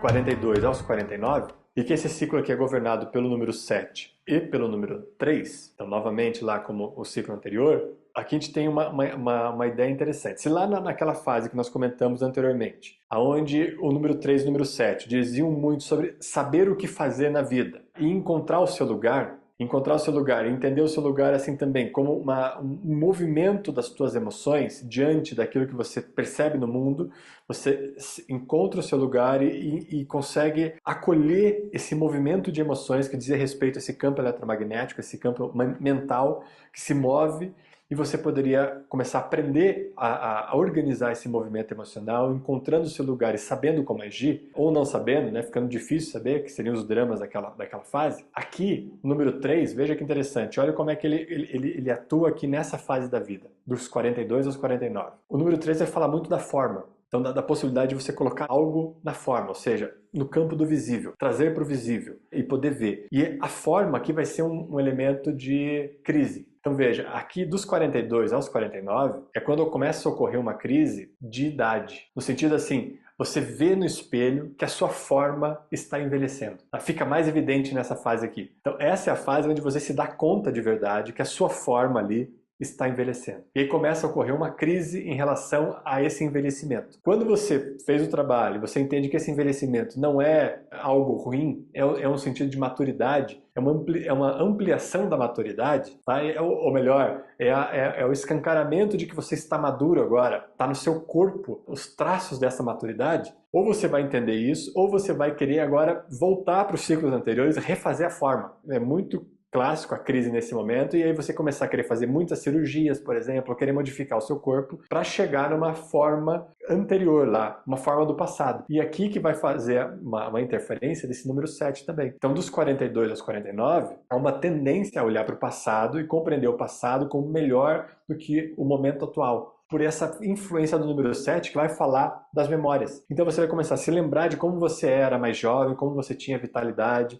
42 aos 49, e que esse ciclo aqui é governado pelo número 7 e pelo número 3, então novamente lá como o ciclo anterior, aqui a gente tem uma ideia interessante. Se lá naquela fase que nós comentamos anteriormente, onde o número 3 e o número 7 diziam muito sobre saber o que fazer na vida e encontrar o seu lugar, entender o seu lugar assim também como um movimento das tuas emoções diante daquilo que você percebe no mundo, você encontra o seu lugar e consegue acolher esse movimento de emoções que dizia respeito a esse campo eletromagnético, esse campo mental que se move, e você poderia começar a aprender a organizar esse movimento emocional, encontrando o seu lugar e sabendo como agir, ou não sabendo, né, ficando difícil saber, que seriam os dramas daquela fase. Aqui, o número 3, veja que interessante, olha como é que ele atua aqui nessa fase da vida, dos 42 aos 49. O número 3 vai falar muito da forma. Então, da possibilidade de você colocar algo na forma, ou seja, no campo do visível, trazer para o visível e poder ver. E a forma aqui vai ser um elemento de crise. Então veja, aqui dos 42 aos 49 é quando começa a ocorrer uma crise de idade. No sentido assim, você vê no espelho que a sua forma está envelhecendo. Fica mais evidente nessa fase aqui. Então essa é a fase onde você se dá conta de verdade que a sua forma ali está envelhecendo. E aí começa a ocorrer uma crise em relação a esse envelhecimento. Quando você fez o trabalho, você entende que esse envelhecimento não é algo ruim, é um sentido de maturidade, é uma ampliação da maturidade, tá? Ou melhor, é o escancaramento de que você está maduro agora, está no seu corpo os traços dessa maturidade. Ou você vai entender isso, ou você vai querer agora voltar para os ciclos anteriores e refazer a forma. É muito clássico a crise nesse momento, e aí você começar a querer fazer muitas cirurgias, por exemplo, querer modificar o seu corpo para chegar numa forma anterior lá, uma forma do passado. E aqui que vai fazer uma interferência desse número 7 também. Então, dos 42 aos 49, há uma tendência a olhar para o passado e compreender o passado como melhor do que o momento atual, por essa influência do número 7 que vai falar das memórias. Então você vai começar a se lembrar de como você era mais jovem, como você tinha vitalidade,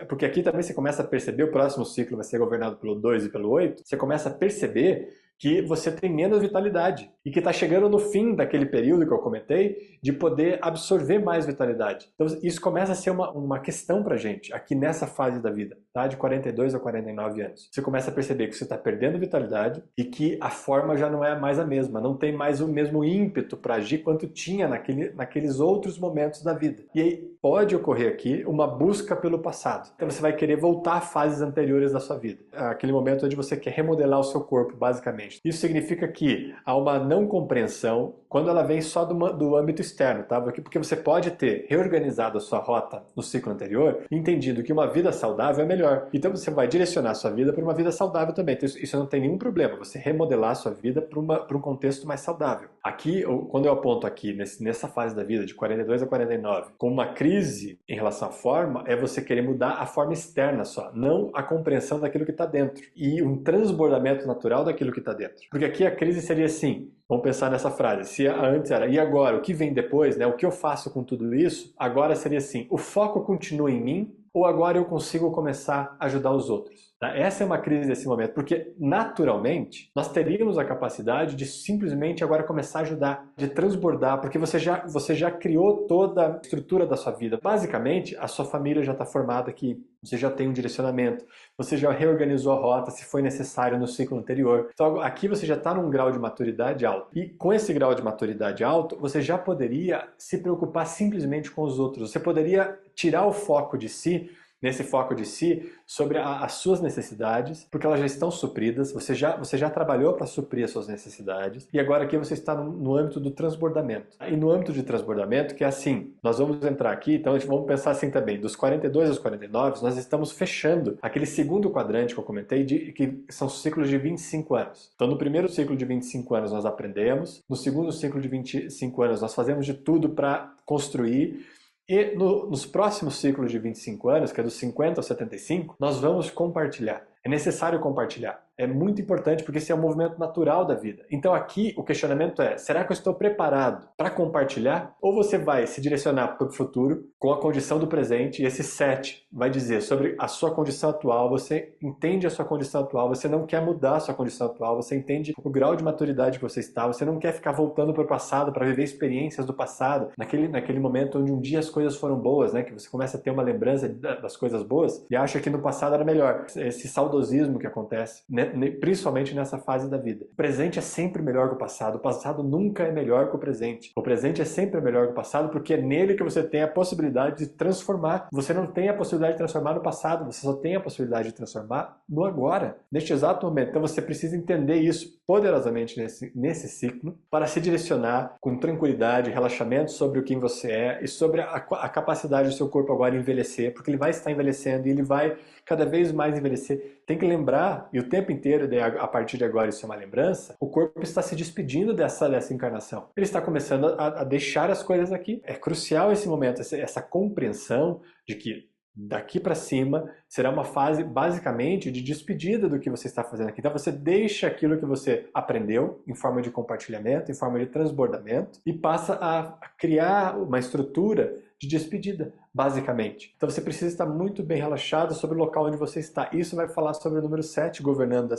porque aqui também você começa a perceber, o próximo ciclo vai ser governado pelo 2 e pelo 8, você começa a perceber que você tem menos vitalidade e que está chegando no fim daquele período que eu comentei de poder absorver mais vitalidade. Então isso começa a ser uma questão para a gente aqui nessa fase da vida, tá? De 42 a 49 anos. Você começa a perceber que você está perdendo vitalidade e que a forma já não é mais a mesma, não tem mais o mesmo ímpeto para agir quanto tinha naqueles outros momentos da vida. E aí pode ocorrer aqui uma busca pelo passado. Então você vai querer voltar a fases anteriores da sua vida. Aquele momento onde você quer remodelar o seu corpo, basicamente. Isso significa que há uma não compreensão quando ela vem só do âmbito externo, tá? Porque você pode ter reorganizado a sua rota no ciclo anterior e entendido que uma vida saudável é melhor. Então você vai direcionar a sua vida para uma vida saudável também. Então, isso não tem nenhum problema, você remodelar a sua vida para um contexto mais saudável. Aqui, quando eu aponto aqui nessa fase da vida, de 42 a 49, com uma crise em relação à forma, é você querer mudar a forma externa só, não a compreensão daquilo que está dentro. E um transbordamento natural daquilo que está dentro. Porque aqui a crise seria assim, vamos pensar nessa frase, se antes era, e agora, o que vem depois, né? O que eu faço com tudo isso, agora seria assim, o foco continua em mim, ou agora eu consigo começar a ajudar os outros? Tá? Essa é uma crise nesse momento, porque naturalmente nós teríamos a capacidade de simplesmente agora começar a ajudar, de transbordar, porque você já criou toda a estrutura da sua vida. Basicamente, a sua família já está formada aqui, você já tem um direcionamento, você já reorganizou a rota se foi necessário no ciclo anterior. Então aqui você já está num grau de maturidade alto. E com esse grau de maturidade alto, você já poderia se preocupar simplesmente com os outros. Você poderia tirar o foco de si, nesse foco de si, sobre as suas necessidades, porque elas já estão supridas, você já trabalhou para suprir as suas necessidades, e agora aqui você está no âmbito do transbordamento. E no âmbito de transbordamento, que é assim, nós vamos entrar aqui, então vamos pensar assim também, dos 42 aos 49, nós estamos fechando aquele segundo quadrante que eu comentei, que são ciclos de 25 anos. Então no primeiro ciclo de 25 anos nós aprendemos, no segundo ciclo de 25 anos nós fazemos de tudo para construir, e nos próximos ciclos de 25 anos, que é dos 50 aos 75, nós vamos compartilhar. É necessário compartilhar. É muito importante porque esse é o movimento natural da vida. Então aqui o questionamento é, será que eu estou preparado para compartilhar? Ou você vai se direcionar para o futuro com a condição do presente e esse 7 vai dizer sobre a sua condição atual, você entende a sua condição atual, você não quer mudar a sua condição atual, você entende o grau de maturidade que você está, você não quer ficar voltando para o passado para viver experiências do passado, naquele momento onde um dia as coisas foram boas, né? Que você começa a ter uma lembrança das coisas boas e acha que no passado era melhor. Esse saudosismo que acontece, né? Principalmente nessa fase da vida. O presente é sempre melhor que o passado nunca é melhor que o presente. O presente é sempre melhor que o passado porque é nele que você tem a possibilidade de transformar. Você não tem a possibilidade de transformar no passado, você só tem a possibilidade de transformar no agora, neste exato momento. Então você precisa entender isso poderosamente nesse ciclo para se direcionar com tranquilidade, relaxamento sobre o que você é e sobre a capacidade do seu corpo agora envelhecer, porque ele vai estar envelhecendo e ele vai cada vez mais envelhecer. Tem que lembrar, e o tempo inteiro, a partir de agora isso é uma lembrança, o corpo está se despedindo dessa encarnação. Ele está começando a deixar as coisas aqui. É crucial esse momento, essa compreensão de que daqui para cima será uma fase basicamente de despedida do que você está fazendo aqui. Então você deixa aquilo que você aprendeu em forma de compartilhamento, em forma de transbordamento e passa a criar uma estrutura de despedida, basicamente. Então você precisa estar muito bem relaxado sobre o local onde você está. Isso vai falar sobre o número 7 governando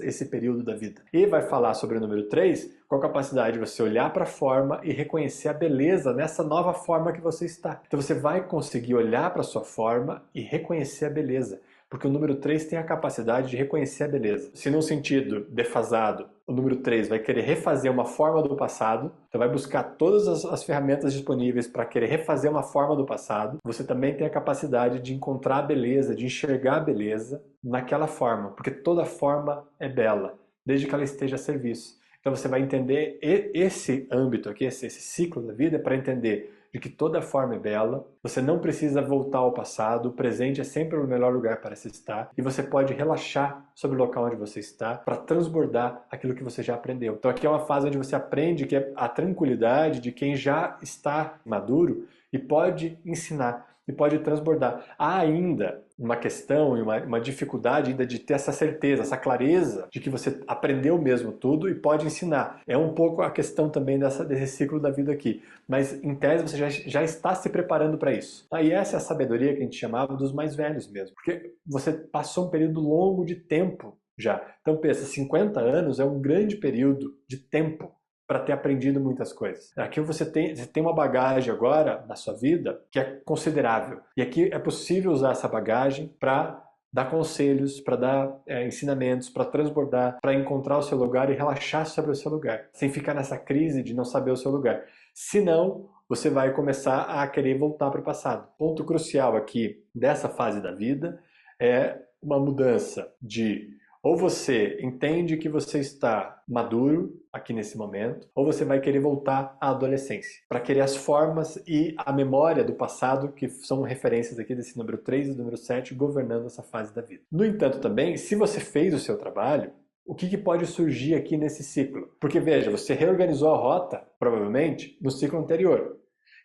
esse período da vida. E vai falar sobre o número 3 com a capacidade de você olhar para a forma e reconhecer a beleza nessa nova forma que você está. Então você vai conseguir olhar para a sua forma e reconhecer a beleza. Porque o número 3 tem a capacidade de reconhecer a beleza. Se num sentido defasado, o número 3 vai querer refazer uma forma do passado, então vai buscar todas as ferramentas disponíveis para querer refazer uma forma do passado, você também tem a capacidade de encontrar a beleza, de enxergar a beleza naquela forma, porque toda forma é bela, desde que ela esteja a serviço. Então você vai entender esse âmbito aqui, esse ciclo da vida, para entender de que toda forma é bela, você não precisa voltar ao passado, o presente é sempre o melhor lugar para se estar e você pode relaxar sobre o local onde você está para transbordar aquilo que você já aprendeu. Então aqui é uma fase onde você aprende que é a tranquilidade de quem já está maduro e pode ensinar e pode transbordar. Há ainda uma questão e uma dificuldade ainda de ter essa certeza, essa clareza de que você aprendeu mesmo tudo e pode ensinar. É um pouco a questão também desse ciclo da vida aqui. Mas em tese você já está se preparando para isso. E essa é a sabedoria que a gente chamava dos mais velhos mesmo. Porque você passou um período longo de tempo já. Então pensa, 50 anos é um grande período de tempo para ter aprendido muitas coisas. Aqui você tem uma bagagem agora na sua vida que é considerável. E aqui é possível usar essa bagagem para dar conselhos, para dar ensinamentos, para transbordar, para encontrar o seu lugar e relaxar sobre o seu lugar, sem ficar nessa crise de não saber o seu lugar. Senão, você vai começar a querer voltar para o passado. Ponto crucial aqui dessa fase da vida é uma mudança de ou você entende que você está maduro aqui nesse momento, ou você vai querer voltar à adolescência, para querer as formas e a memória do passado, que são referências aqui desse número 3 e do número 7, governando essa fase da vida. No entanto, também, se você fez o seu trabalho, o que pode surgir aqui nesse ciclo? Porque veja, você reorganizou a rota, provavelmente, no ciclo anterior.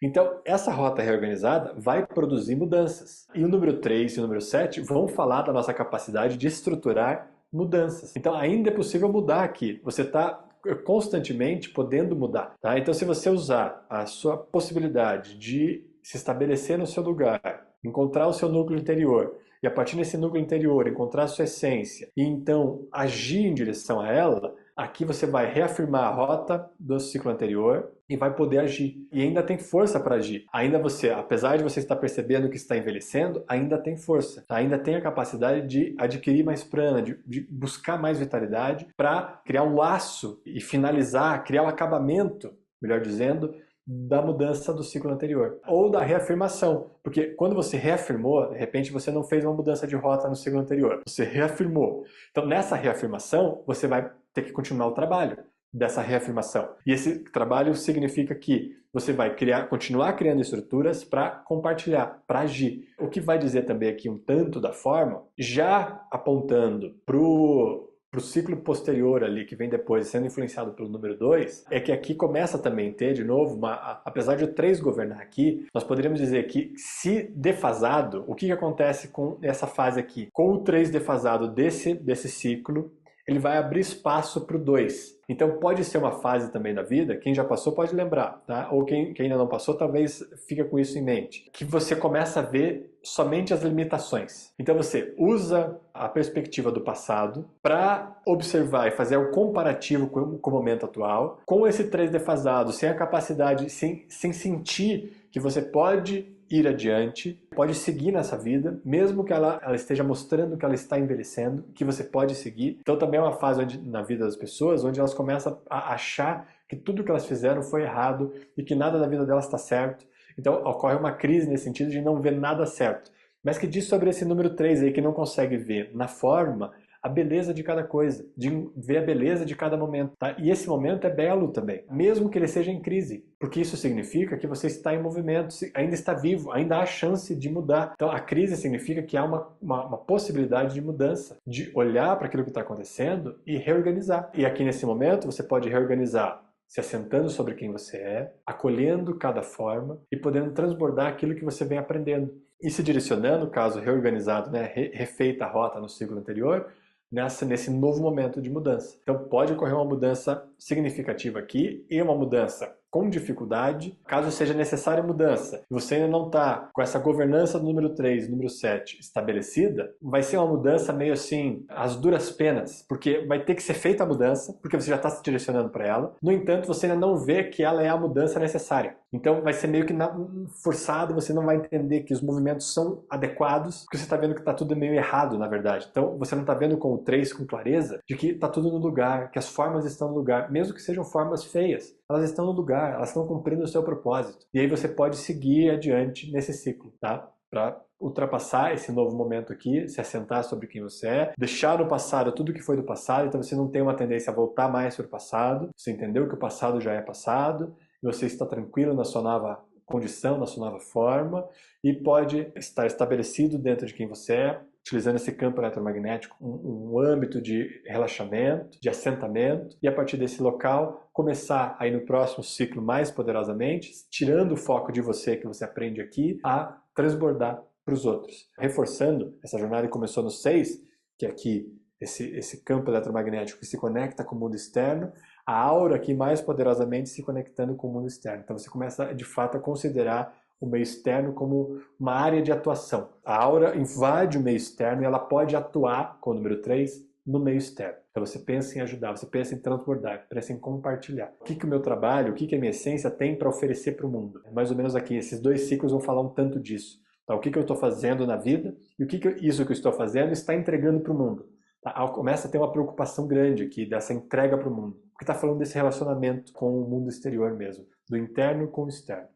Então, essa rota reorganizada vai produzir mudanças. E o número 3 e o número 7 vão falar da nossa capacidade de estruturar mudanças. Então ainda é possível mudar aqui. Você está constantemente podendo mudar. Tá? Então se você usar a sua possibilidade de se estabelecer no seu lugar, encontrar o seu núcleo interior e a partir desse núcleo interior encontrar a sua essência e então agir em direção a ela, aqui você vai reafirmar a rota do ciclo anterior e vai poder agir. E ainda tem força para agir. Ainda você, apesar de você estar percebendo que está envelhecendo, ainda tem força. Ainda tem a capacidade de adquirir mais prana, de buscar mais vitalidade para criar um laço e finalizar, criar o acabamento, melhor dizendo, da mudança do ciclo anterior. Ou da reafirmação. Porque quando você reafirmou, de repente você não fez uma mudança de rota no ciclo anterior. Você reafirmou. Então nessa reafirmação, você vai ter que continuar o trabalho dessa reafirmação. E esse trabalho significa que você vai continuar criando estruturas para compartilhar, para agir. O que vai dizer também aqui um tanto da forma, já apontando para o para o ciclo posterior ali, que vem depois, sendo influenciado pelo número 2, é que aqui começa também a ter, de novo, apesar de o 3 governar aqui, nós poderíamos dizer que, se defasado, o que acontece com essa fase aqui? Com o 3 defasado desse ciclo, ele vai abrir espaço para o 2. Então pode ser uma fase também da vida, quem já passou pode lembrar, tá? Ou quem ainda não passou talvez fica com isso em mente, que você começa a ver somente as limitações. Então você usa a perspectiva do passado para observar e fazer o comparativo com o momento atual, com esse 3 defasado, sem a capacidade, sem sentir que você pode ir adiante, pode seguir nessa vida, mesmo que ela esteja mostrando que ela está envelhecendo, que você pode seguir. Então também é uma fase na vida das pessoas onde elas começam a achar que tudo que elas fizeram foi errado e que nada da vida delas está certo. Então ocorre uma crise nesse sentido de não ver nada certo. Mas que diz sobre esse número 3 aí, que não consegue ver na forma a beleza de cada coisa, de ver a beleza de cada momento. Tá? E esse momento é belo também, mesmo que ele seja em crise, porque isso significa que você está em movimento, ainda está vivo, ainda há chance de mudar. Então a crise significa que há uma possibilidade de mudança, de olhar para aquilo que está acontecendo e reorganizar. E aqui nesse momento você pode reorganizar se assentando sobre quem você é, acolhendo cada forma e podendo transbordar aquilo que você vem aprendendo. E se direcionando, caso reorganizado, né, refeita a rota no ciclo anterior, nesse novo momento de mudança. Então pode ocorrer uma mudança significativa aqui e uma mudança com dificuldade, caso seja necessária mudança, e você ainda não está com essa governança do número 3, número 7 estabelecida, vai ser uma mudança meio assim, às duras penas, porque vai ter que ser feita a mudança, porque você já está se direcionando para ela, no entanto você ainda não vê que ela é a mudança necessária. Então vai ser meio que forçado, você não vai entender que os movimentos são adequados, porque você está vendo que está tudo meio errado, na verdade. Então você não está vendo com o 3 com clareza de que está tudo no lugar, que as formas estão no lugar, mesmo que sejam formas feias, elas estão no lugar, elas estão cumprindo o seu propósito. E aí você pode seguir adiante nesse ciclo, tá? Para ultrapassar esse novo momento aqui, se assentar sobre quem você é, deixar no passado tudo que foi do passado, então você não tem uma tendência a voltar mais para o passado, você entendeu que o passado já é passado, e você está tranquilo na sua nova condição, na sua nova forma, e pode estar estabelecido dentro de quem você é, utilizando esse campo eletromagnético, um âmbito de relaxamento, de assentamento, e a partir desse local começar aí no próximo ciclo mais poderosamente, tirando o foco de você que você aprende aqui, a transbordar para os outros. Reforçando, essa jornada que começou no 6, que é aqui esse campo eletromagnético que se conecta com o mundo externo, a aura aqui mais poderosamente se conectando com o mundo externo. Então você começa de fato a considerar o meio externo como uma área de atuação. A aura invade o meio externo e ela pode atuar, com o número 3, no meio externo. Então você pensa em ajudar, você pensa em transbordar, pensa em compartilhar. O que o meu trabalho, o que a minha essência tem para oferecer para o mundo? Mais ou menos aqui, esses 2 ciclos vão falar um tanto disso. Então, o que eu estou fazendo na vida e o que isso que eu estou fazendo está entregando para o mundo. Tá? Começa a ter uma preocupação grande aqui dessa entrega para o mundo. Porque está falando desse relacionamento com o mundo exterior mesmo, do interno com o externo.